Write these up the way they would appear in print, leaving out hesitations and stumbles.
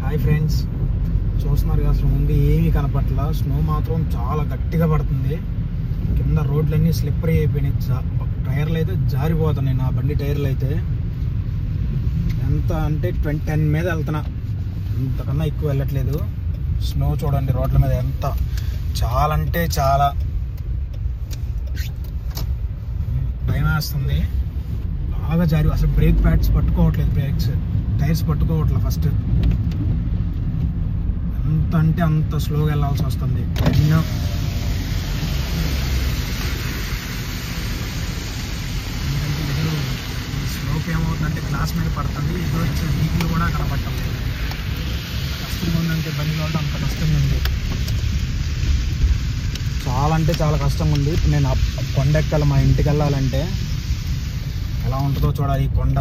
Hi friends, చూస్తున్నారు కదా, అసలు ముందు ఏమీ కనపట్ల. స్నో మాత్రం చాలా గట్టిగా పడుతుంది. కింద రోడ్లన్నీ స్లిప్పరీ అయిపోయినాయి. టైర్లు అయితే జారిపోతున్నాయి. నా బండి టైర్లు అయితే ఎంత అంటే 10 మీద వెళ్తున్నా, అంతకన్నా ఎక్కువ వెళ్ళట్లేదు. స్నో చూడండి రోడ్ల మీద ఎంత, చాలా అంటే చాలా భయం వేస్తుంది. బాగా జారి, అసలు బ్రేక్ ప్యాడ్స్ పట్టుకోవట్లేదు, టైర్స్ పట్టుకోవట్లేదు. ఫస్ట్ ఎంత అంటే అంత స్లోగా వెళ్ళాల్సి వస్తుంది. స్లోకి ఏమవుతుందంటే గ్లాస్ మీద పడుతుంది. ఎదురు వచ్చే వీకులు కూడా కనపడలేదు. కష్టంగా ఉందంటే బండి కాబట్టి అంత కష్టంగా ఉంది. చాలా అంటే చాలా కష్టంగా ఉంది. ఇప్పుడు నేను కొండ ఎక్కాలి, మా ఇంటికి వెళ్ళాలంటే ఎలా ఉంటుందో చూడాలి. ఈ కొండ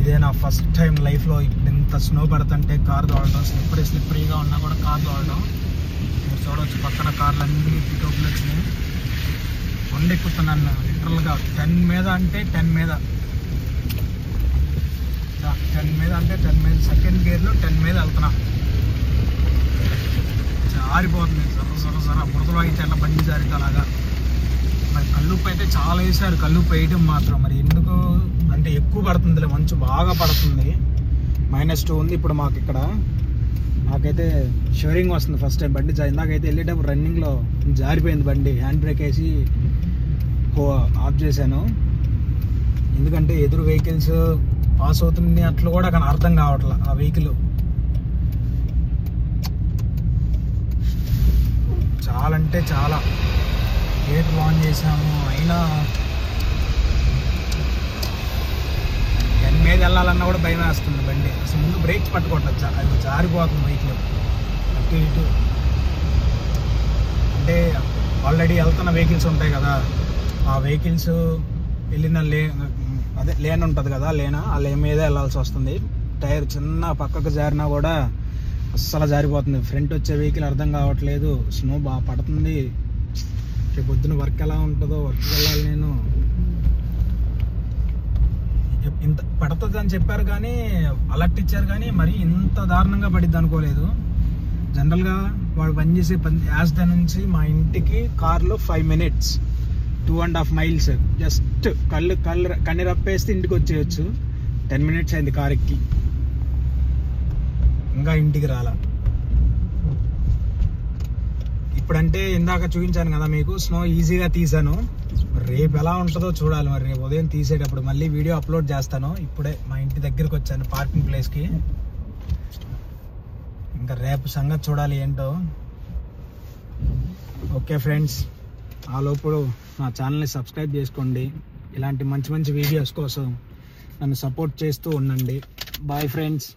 ఇదే నా ఫస్ట్ టైం లైఫ్లో ఇంత స్నో పడుతుంటే కార్ తోడటం. స్లిప్పరీగా ఉన్నా కూడా కార్ తోడటం. మీరు చూడవచ్చు పక్కన కార్లు అన్నీ పికప్లు వచ్చినాయి. కొండ ఎక్కుతున్నాను లిటరల్గా 10 మీద అంటే 10 మీద, 10 మీద అంటే 10 మీద, సెకండ్ గేర్లో 10 మీద వెళ్తున్నా. జారిపోతుంది సర బురదలో అయితే అలా బండి జారితే అలాగా. మరి కల్లుప్పు అయితే చాలా వేసారు. కల్లుప్పు వేయడం మాత్రం మరి ఎందుకు అంటే ఎక్కువ పడుతుంది, మంచు బాగా పడుతుంది. -2 ఉంది ఇప్పుడు మాకు ఇక్కడ. నాకైతే షోరింగ్ వస్తుంది ఫస్ట్ టైం బండి ఇందాకైతే వెళ్ళేటప్పుడు రన్నింగ్లో జారిపోయింది బండి. హ్యాండ్ బ్రేక్ వేసి ఆఫ్ చేశాను. ఎందుకంటే ఎదురు వెహికల్స్ పాస్ అవుతుంది అట్లా కూడా కానీ అర్థం కావట్లేదు ఆ వెహికల్. చాలా అంటే చాలా గేట్ ఆన్ చేసాము, అయినా 10 మీద వెళ్ళాలన్నా కూడా భయం వేస్తుంది బండి. అసలు ముందు బ్రేక్స్ పట్టుకోవట్లేదు, అది జారిపోతుంది వెహికల్ అటు ఇటు. అంటే ఆల్రెడీ వెళ్తున్న వెహికల్స్ ఉంటాయి కదా, ఆ వెహికల్స్ వెళ్ళిన లేన్ ఉంటుంది కదా, ఆ లేన్ మీద వెళ్ళాల్సి వస్తుంది. టైర్ చిన్న పక్కకు జారినా కూడా అస్సలు జారిపోతుంది. ఫ్రంట్ వచ్చే వెహికల్ అర్థం కావట్లేదు. స్నో బాగా పడుతుంది. రేపు పొద్దున వర్క్ ఎలా ఉంటుందో, వర్క్కి వెళ్ళాలి నేను. ఇంత పడుతుంది అని చెప్పారు కానీ, అలర్ట్ ఇచ్చారు కానీ మరి ఇంత దారుణంగా పడిద్ది అనుకోలేదు. జనరల్గా వాడు పనిచేసే యాస్దా నుంచి మా ఇంటికి కార్లో 5 minutes, 2.5 miles. జస్ట్ కన్ను రప్పేస్తే ఇంటికి వచ్చేయచ్చు. 10 minutes అయింది కార్ ఎక్కి, ఇంకా ఇంటికి రాలా. ఇప్పుడంటే ఇందాక చూపించాను కదా మీకు, స్నో ఈజీగా తీసాను. రేపు ఎలా ఉంటుందో చూడాలి. మరి రేపు ఉదయం తీసేటప్పుడు మళ్ళీ వీడియో అప్లోడ్ చేస్తాను. ఇప్పుడే మా ఇంటి దగ్గరికి వచ్చాను, పార్కింగ్ ప్లేస్కి. ఇంకా రేపు సంగతి చూడాలి ఏంటో. ఓకే ఫ్రెండ్స్, ఆ లోపల నా ఛానల్ని సబ్స్క్రైబ్ చేసుకోండి. ఇలాంటి మంచి మంచి వీడియోస్ కోసం నన్ను సపోర్ట్ చేస్తూ ఉండండి. Bye friends.